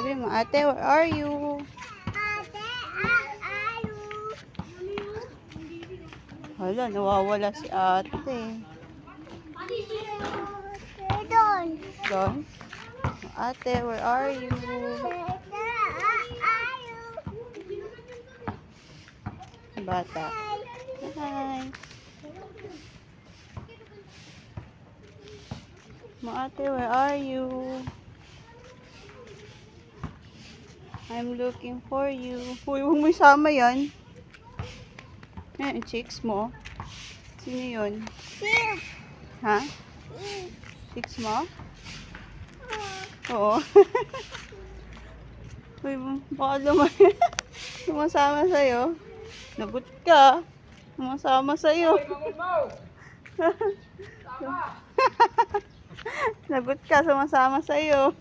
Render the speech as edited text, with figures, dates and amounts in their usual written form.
Sabi mo, ate, where are you? Hala, nawawala si ate. Doon? Ate, where are you? Bata. Hi. Ate, where are you? I'm looking for you. Uy, huwag mo isama yan. Yan, chicks mo. Sino yun? Ha? Chicks mo? Oo. Uy, baka sumasama sa'yo. Lagot ka. Sumasama sa'yo. Lagot ka, sumasama sa'yo.